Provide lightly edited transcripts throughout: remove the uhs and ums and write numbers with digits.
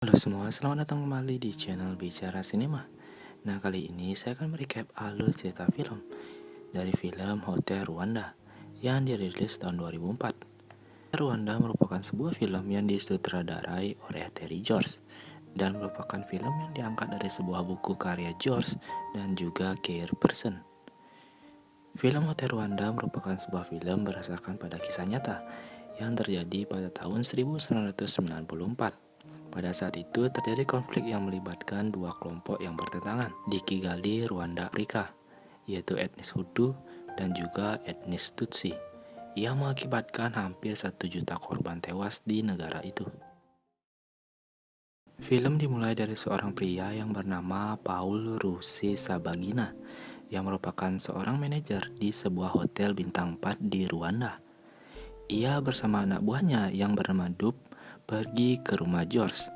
Halo semua, selamat datang kembali di channel Bicara Sinema. Nah, kali ini saya akan merecap alur cerita film dari film Hotel Rwanda yang dirilis tahun 2004. Rwanda merupakan sebuah film yang disutradarai oleh Terry George dan merupakan film yang diangkat dari sebuah buku karya George dan juga Keir Person. Film Hotel Rwanda merupakan sebuah film berdasarkan pada kisah nyata yang terjadi pada tahun 1994. Pada saat itu terjadi konflik yang melibatkan dua kelompok yang bertentangan di Kigali, Rwanda, Afrika, yaitu etnis Hutu dan juga etnis Tutsi, yang mengakibatkan hampir 1 juta korban tewas di negara itu. Film dimulai dari seorang pria yang bernama Paul Rusesabagina, yang merupakan seorang manajer di sebuah hotel bintang 4 di Rwanda. Ia bersama anak buahnya yang bernama Dub pergi ke rumah George.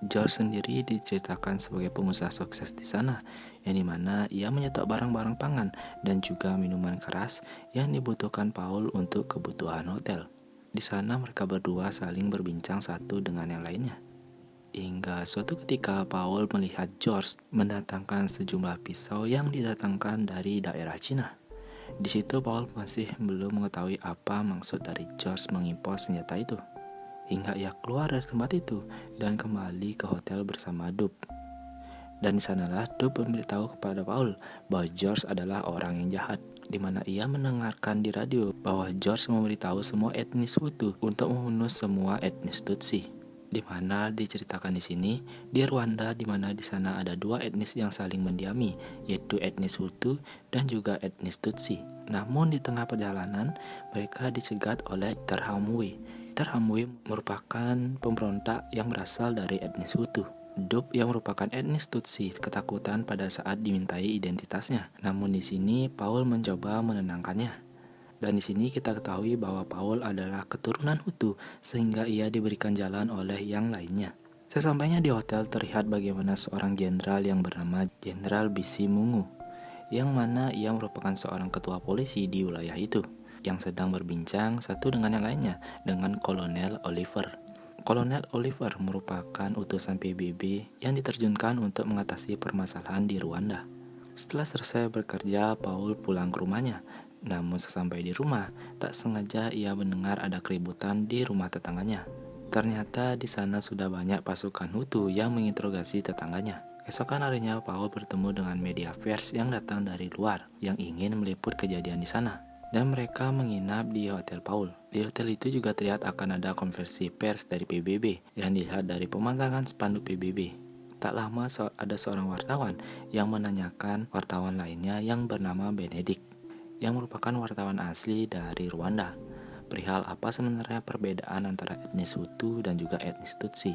George sendiri diceritakan sebagai pengusaha sukses di sana, yang dimana ia menyetok barang-barang pangan dan juga minuman keras yang dibutuhkan Paul untuk kebutuhan hotel. Di sana mereka berdua saling berbincang satu dengan yang lainnya. Hingga suatu ketika Paul melihat George mendatangkan sejumlah pisau yang didatangkan dari daerah Cina. Di situ Paul masih belum mengetahui apa maksud dari George mengimpor senjata itu. Hingga ia keluar dari tempat itu dan kembali ke hotel bersama Dub. Dan di sanalah Dub memberitahu kepada Paul bahwa George adalah orang yang jahat, di mana ia mendengarkan di radio bahwa George memberitahu semua etnis Hutu untuk membunuh semua etnis Tutsi. Di mana diceritakan di sini di Rwanda, di mana di sana ada dua etnis yang saling mendiami, yaitu etnis Hutu dan juga etnis Tutsi. Namun di tengah perjalanan mereka dicegat oleh Interahamwe. Interahamwe merupakan pemberontak yang berasal dari etnis Hutu. Dub yang merupakan etnis Tutsi ketakutan pada saat dimintai identitasnya. Namun di sini Paul mencoba menenangkannya. Dan di sini kita ketahui bahwa Paul adalah keturunan Hutu sehingga ia diberikan jalan oleh yang lainnya. Sesampainya di hotel terlihat bagaimana seorang jenderal yang bernama Jenderal Bisimungu, yang mana ia merupakan seorang ketua polisi di wilayah itu, yang sedang berbincang satu dengan yang lainnya dengan Kolonel Oliver. Kolonel Oliver merupakan utusan PBB yang diterjunkan untuk mengatasi permasalahan di Rwanda. Setelah selesai bekerja, Paul pulang ke rumahnya. Namun sesampai di rumah, tak sengaja ia mendengar ada keributan di rumah tetangganya. Ternyata di sana sudah banyak pasukan Hutu yang menginterogasi tetangganya. Esokan harinya, Paul bertemu dengan media pers yang datang dari luar yang ingin meliput kejadian di sana. Dan mereka menginap di hotel Paul. Di hotel itu juga terlihat akan ada konversi pers dari PBB yang dilihat dari pemasangan spanduk PBB. Tak lama ada seorang wartawan yang menanyakan wartawan lainnya yang bernama Benedict, yang merupakan wartawan asli dari Rwanda, perihal apa sebenarnya perbedaan antara etnis Hutu dan juga etnis Tutsi.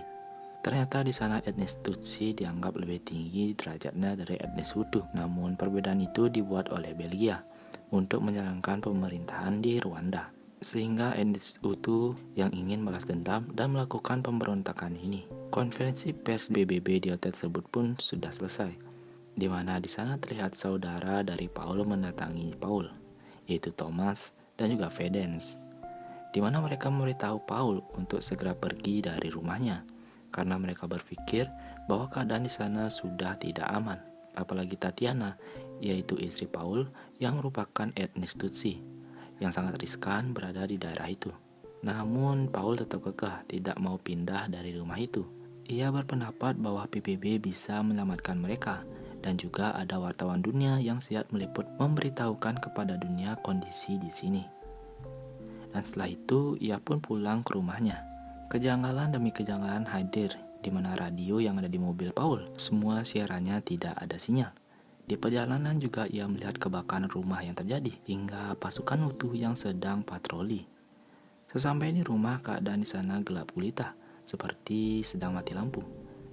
Ternyata di sana etnis Tutsi dianggap lebih tinggi derajatnya dari etnis Hutu. Namun perbedaan itu dibuat oleh Belgia untuk menjalankan pemerintahan di Rwanda, sehingga etnis Hutu yang ingin balas dendam dan melakukan pemberontakan ini. Konferensi pers PBB di hotel tersebut pun sudah selesai, di mana di sana terlihat saudara dari Paul mendatangi Paul, yaitu Thomas dan juga Vedens, di mana mereka memberitahu Paul untuk segera pergi dari rumahnya karena mereka berpikir bahwa keadaan di sana sudah tidak aman. Apalagi Tatiana, yaitu istri Paul yang merupakan etnis Tutsi, yang sangat riskan berada di daerah itu. Namun Paul tetap kekeh tidak mau pindah dari rumah itu. Ia berpendapat bahwa PBB bisa menyelamatkan mereka, dan juga ada wartawan dunia yang siap meliput memberitahukan kepada dunia kondisi di sini. Dan setelah itu ia pun pulang ke rumahnya. Kejanggalan demi kejanggalan hadir, di mana radio yang ada di mobil Paul, semua siarannya tidak ada sinyal. Di perjalanan juga ia melihat kebakaran rumah yang terjadi, hingga pasukan Hutu yang sedang patroli. Sesampai di rumah, keadaan di sana gelap gulita, seperti sedang mati lampu.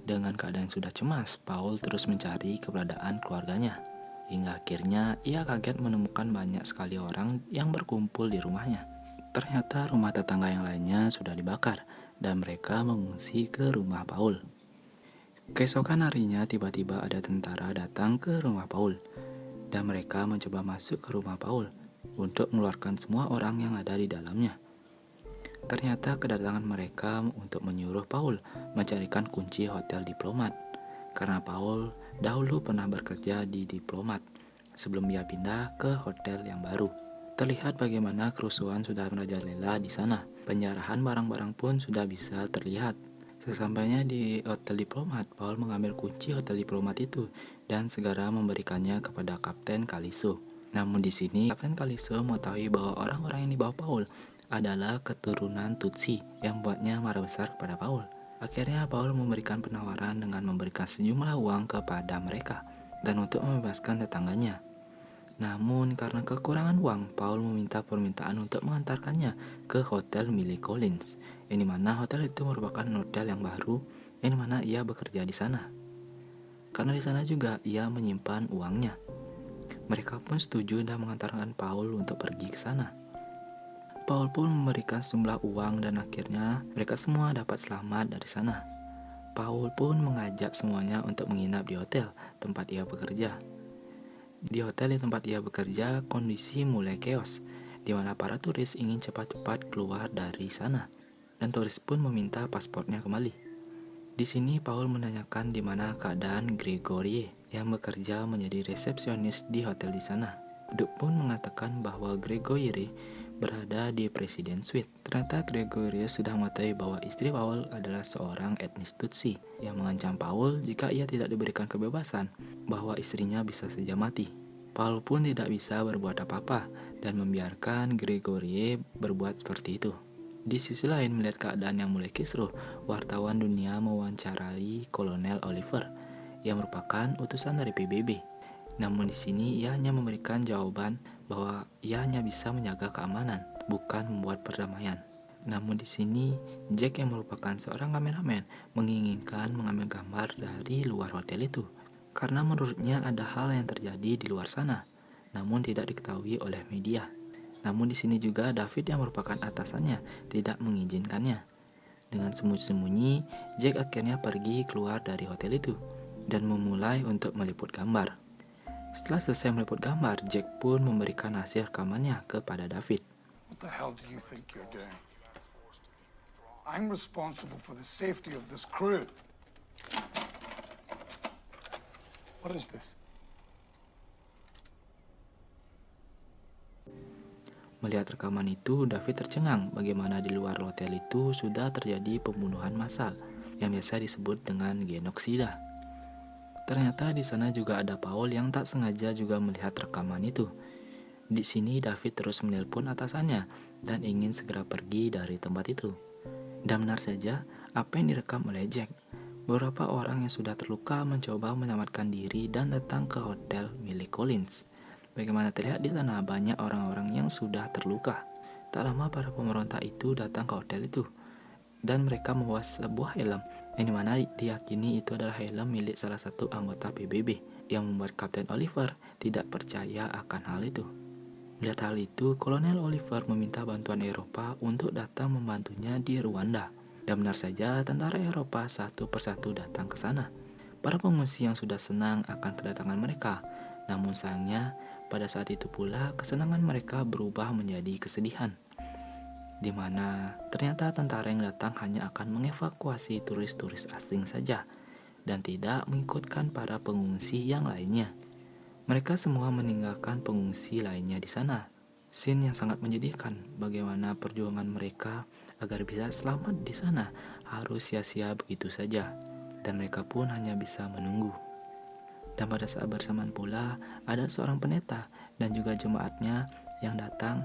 Dengan keadaan yang sudah cemas, Paul terus mencari keberadaan keluarganya. Hingga akhirnya ia kaget menemukan banyak sekali orang yang berkumpul di rumahnya. Ternyata rumah tetangga yang lainnya sudah dibakar dan mereka mengungsi ke rumah Paul. Keesokan harinya tiba-tiba ada tentara datang ke rumah Paul dan mereka mencoba masuk ke rumah Paul untuk mengeluarkan semua orang yang ada di dalamnya. Ternyata kedatangan mereka untuk menyuruh Paul mencarikan kunci hotel diplomat, karena Paul dahulu pernah bekerja di diplomat sebelum ia pindah ke hotel yang baru. Terlihat bagaimana kerusuhan sudah merajalela di sana. Penjarahan barang-barang pun sudah bisa terlihat. Sesampainya di hotel diplomat, Paul mengambil kunci hotel diplomat itu dan segera memberikannya kepada Kapten Kaliso. Namun di sini Kapten Kaliso mengetahui bahwa orang-orang yang dibawa Paul adalah keturunan Tutsi yang membuatnya marah besar kepada Paul. Akhirnya Paul memberikan penawaran dengan memberikan sejumlah uang kepada mereka dan untuk membebaskan tetangganya. Namun karena kekurangan uang, Paul meminta permintaan untuk mengantarkannya ke hotel milik Collins, yang dimana hotel itu merupakan hotel yang baru, yang dimana ia bekerja di sana. Karena di sana juga ia menyimpan uangnya. Mereka pun setuju dan mengantarkan Paul untuk pergi ke sana. Paul pun memberikan sejumlah uang dan akhirnya mereka semua dapat selamat dari sana. Paul pun mengajak semuanya untuk menginap di hotel tempat ia bekerja. Di hotel di tempat ia bekerja, kondisi mulai chaos, di mana para turis ingin cepat-cepat keluar dari sana, dan turis pun meminta paspornya kembali. Di sini Paul menanyakan di mana keadaan Gregory yang bekerja menjadi resepsionis di hotel di sana. Penduduk pun mengatakan bahwa Gregory berada di Presiden Suite. Ternyata Gregory sudah mengetahui bahwa istri Paul adalah seorang etnis Tutsi yang mengancam Paul jika ia tidak diberikan kebebasan, bahwa istrinya bisa saja mati. Paul pun tidak bisa berbuat apa-apa dan membiarkan Gregory berbuat seperti itu. Di sisi lain, melihat keadaan yang mulai kisruh, wartawan dunia mewawancarai Kolonel Oliver yang merupakan utusan dari PBB. Namun di sini ia hanya memberikan jawaban bahwa ia hanya bisa menjaga keamanan, bukan membuat perdamaian. Namun di sini Jack yang merupakan seorang kameramen menginginkan mengambil gambar dari luar hotel itu, karena menurutnya ada hal yang terjadi di luar sana, namun tidak diketahui oleh media. Namun di sini juga David yang merupakan atasannya tidak mengizinkannya. Dengan sembunyi-sembunyi, Jack akhirnya pergi keluar dari hotel itu dan memulai untuk meliput gambar. Setelah selesai meliput gambar, Jack pun memberikan hasil rekamannya kepada David. What the hell do you think you're doing? I'm responsible for the safety of this crew. What is this? Melihat rekaman itu, David tercengang bagaimana di luar hotel itu sudah terjadi pembunuhan massal yang biasa disebut dengan genosida. Ternyata di sana juga ada Paul yang tak sengaja juga melihat rekaman itu. Di sini David terus menelpon atasannya dan ingin segera pergi dari tempat itu. Dan benar saja, apa yang direkam oleh Jack. Beberapa orang yang sudah terluka mencoba menyelamatkan diri dan datang ke hotel milik Collins. Bagaimana terlihat di sana banyak orang-orang yang sudah terluka. Tak lama para pemberontak itu datang ke hotel itu, dan mereka membawa sebuah helm yang dimana diyakini itu adalah helm milik salah satu anggota PBB yang membuat Kapten Oliver tidak percaya akan hal itu. Melihat hal itu, Kolonel Oliver meminta bantuan Eropa untuk datang membantunya di Rwanda. Dan benar saja, tentara Eropa satu persatu datang ke sana. Para pengungsi yang sudah senang akan kedatangan mereka, namun sayangnya pada saat itu pula kesenangan mereka berubah menjadi kesedihan, di mana ternyata tentara yang datang hanya akan mengevakuasi turis-turis asing saja dan tidak mengikutkan para pengungsi yang lainnya. Mereka semua meninggalkan pengungsi lainnya di sana. Scene yang sangat menyedihkan, bagaimana perjuangan mereka agar bisa selamat di sana harus sia-sia begitu saja, dan mereka pun hanya bisa menunggu. Dan pada saat bersamaan pula ada seorang pendeta dan juga jemaatnya yang datang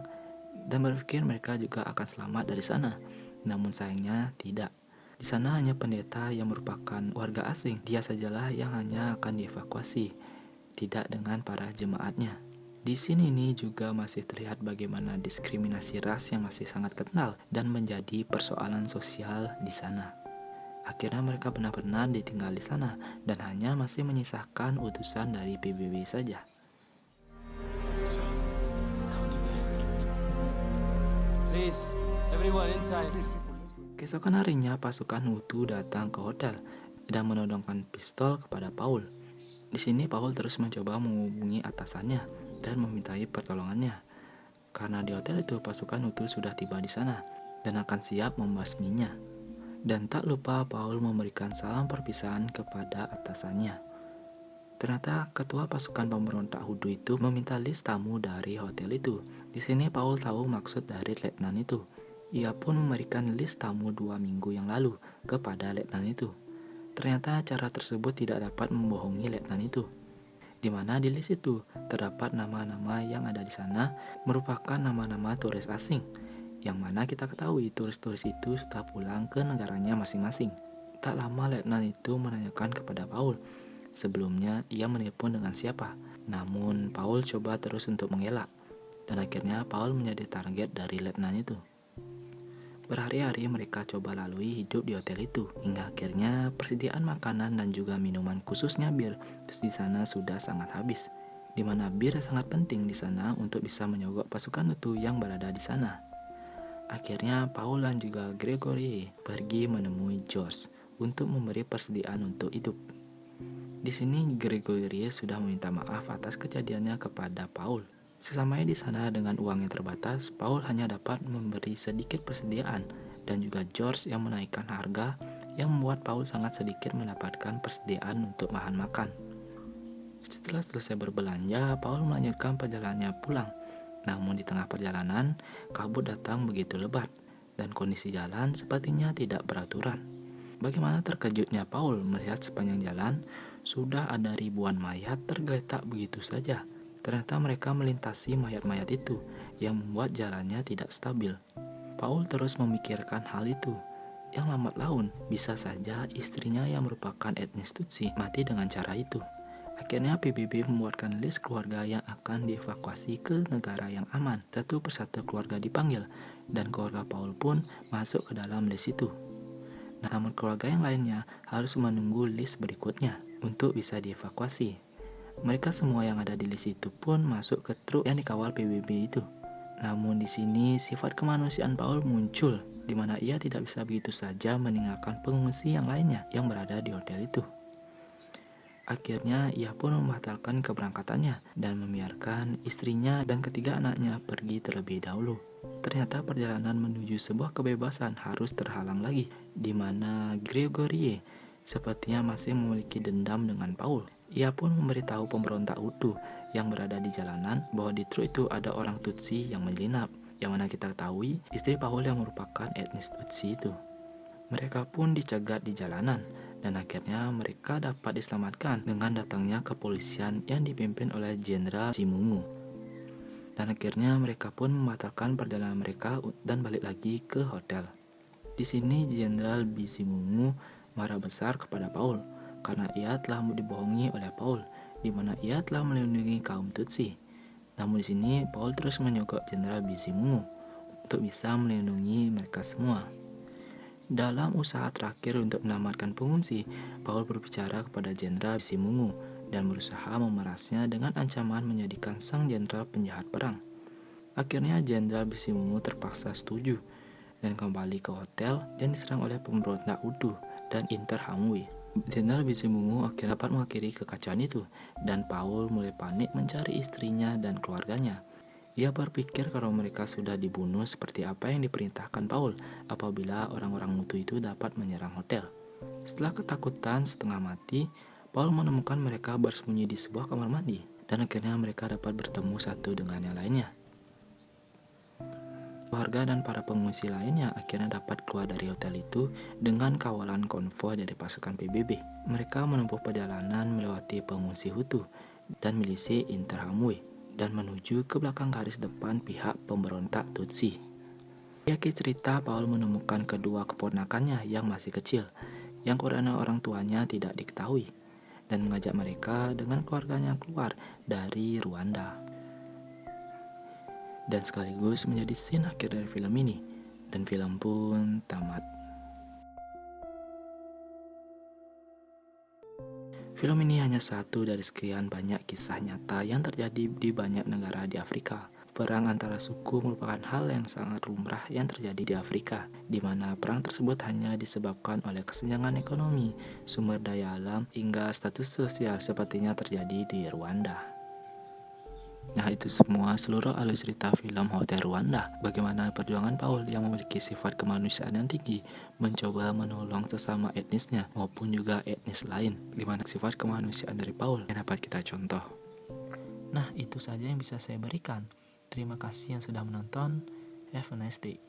dan berpikir mereka juga akan selamat dari sana. Namun sayangnya tidak. Di sana hanya pendeta yang merupakan warga asing. Dia sajalah yang hanya akan dievakuasi, tidak dengan para jemaatnya. Di sini nih juga masih terlihat bagaimana diskriminasi ras yang masih sangat kental dan menjadi persoalan sosial di sana. Akhirnya mereka benar-benar ditinggal di sana dan hanya masih menyisakan utusan dari PBB saja. Please, everyone inside. Keesokan harinya pasukan Hutu datang ke hotel dan menodongkan pistol kepada Paul. Di sini Paul terus mencoba menghubungi atasannya dan memintai pertolongannya. Karena di hotel itu pasukan Hutu sudah tiba di sana dan akan siap membasminya. Dan tak lupa Paul memberikan salam perpisahan kepada atasannya. Ternyata ketua pasukan pemberontak Hutu itu meminta list tamu dari hotel itu. Di sini Paul tahu maksud dari letnan itu. Ia pun memberikan list tamu 2 minggu yang lalu kepada letnan itu. Ternyata cara tersebut tidak dapat membohongi letnan itu, di mana di list itu terdapat nama-nama yang ada di sana merupakan nama-nama turis asing, yang mana kita ketahui turis-turis itu sudah pulang ke negaranya masing-masing. Tak lama letnan itu menanyakan kepada Paul, sebelumnya ia menelpon dengan siapa. Namun Paul coba terus untuk mengelak, dan akhirnya Paul menjadi target dari letnan itu. Berhari-hari mereka coba lalui hidup di hotel itu, hingga akhirnya persediaan makanan dan juga minuman khususnya bir di sana sudah sangat habis, di mana bir sangat penting di sana untuk bisa menyogok pasukan Hutu yang berada di sana. Akhirnya Paul dan juga Gregory pergi menemui George untuk memberi persediaan untuk hidup. Di sini Gregory sudah meminta maaf atas kejadiannya kepada Paul. Sesamanya di sana dengan uang yang terbatas, Paul hanya dapat memberi sedikit persediaan, dan juga George yang menaikkan harga yang membuat Paul sangat sedikit mendapatkan persediaan untuk bahan makan. Setelah selesai berbelanja, Paul melanjutkan perjalanannya pulang. Namun di tengah perjalanan, kabut datang begitu lebat, dan kondisi jalan sepertinya tidak beraturan. Bagaimana terkejutnya Paul melihat sepanjang jalan sudah ada ribuan mayat tergeletak begitu saja. Ternyata mereka melintasi mayat-mayat itu yang membuat jalannya tidak stabil. Paul terus memikirkan hal itu. Yang lambat laun, bisa saja istrinya yang merupakan etnis Tutsi mati dengan cara itu. Akhirnya PBB membuatkan list keluarga yang akan dievakuasi ke negara yang aman. Satu persatu keluarga dipanggil, dan keluarga Paul pun masuk ke dalam list itu. Namun keluarga yang lainnya harus menunggu list berikutnya untuk bisa dievakuasi. Mereka semua yang ada di list itu pun masuk ke truk yang dikawal PBB itu. Namun di sini sifat kemanusiaan Paul muncul, di mana ia tidak bisa begitu saja meninggalkan pengungsi yang lainnya yang berada di hotel itu. Akhirnya ia pun membatalkan keberangkatannya dan membiarkan istrinya dan ketiga anaknya pergi terlebih dahulu. Ternyata perjalanan menuju sebuah kebebasan harus terhalang lagi, di mana Gregory sepertinya masih memiliki dendam dengan Paul. Ia pun memberitahu pemberontak Hutu yang berada di jalanan bahwa di truk itu ada orang Tutsi yang menyelinap, yang mana kita ketahui istri Paul yang merupakan etnis Tutsi itu. Mereka pun dicegat di jalanan, dan akhirnya mereka dapat diselamatkan dengan datangnya kepolisian yang dipimpin oleh Jenderal Bizimungu. Dan akhirnya mereka pun membatalkan perjalanan mereka dan balik lagi ke hotel. Di sini Jenderal Bizimungu marah besar kepada Paul karena ia telah dibohongi oleh Paul, di mana ia telah melindungi kaum Tutsi. Namun di sini Paul terus menyogok Jenderal Bizimungu untuk bisa melindungi mereka semua. Dalam usaha terakhir untuk menyelamatkan pengungsi, Paul berbicara kepada Jenderal Bizimungu dan berusaha memerasnya dengan ancaman menjadikan sang jenderal penjahat perang. Akhirnya Jenderal Bizimungu terpaksa setuju dan kembali ke hotel dan diserang oleh pemberontak Hutu dan Interahamwe. Jenderal Bizimungu akhirnya dapat mengakhiri kekacauan itu, dan Paul mulai panik mencari istrinya dan keluarganya. Ia berpikir kalau mereka sudah dibunuh seperti apa yang diperintahkan Paul apabila orang-orang Hutu itu dapat menyerang hotel. Setelah ketakutan setengah mati, Paul menemukan mereka bersembunyi di sebuah kamar mandi, dan akhirnya mereka dapat bertemu satu dengan yang lainnya. Warga dan para pengungsi lainnya akhirnya dapat keluar dari hotel itu dengan kawalan konvoi dari pasukan PBB. Mereka menempuh perjalanan melewati pengungsi Hutu dan milisi Interahamwe dan menuju ke belakang garis depan pihak pemberontak Tutsi. Di akhir cerita, Paul menemukan kedua keponakannya yang masih kecil, yang karena orang tuanya tidak diketahui, dan mengajak mereka dengan keluarganya keluar dari Rwanda. Dan sekaligus menjadi scene akhir dari film ini, dan film pun tamat. Film ini hanya satu dari sekian banyak kisah nyata yang terjadi di banyak negara di Afrika. Perang antara suku merupakan hal yang sangat lumrah yang terjadi di Afrika, di mana perang tersebut hanya disebabkan oleh kesenjangan ekonomi, sumber daya alam, hingga status sosial sepertinya terjadi di Rwanda. Nah, itu semua seluruh alur cerita film Hotel Rwanda. Bagaimana perjuangan Paul yang memiliki sifat kemanusiaan yang tinggi mencoba menolong sesama etnisnya maupun juga etnis lain. Gimana sifat kemanusiaan dari Paul yang dapat kita contoh. Nah, itu saja yang bisa saya berikan. Terima kasih yang sudah menonton. Have a nice day.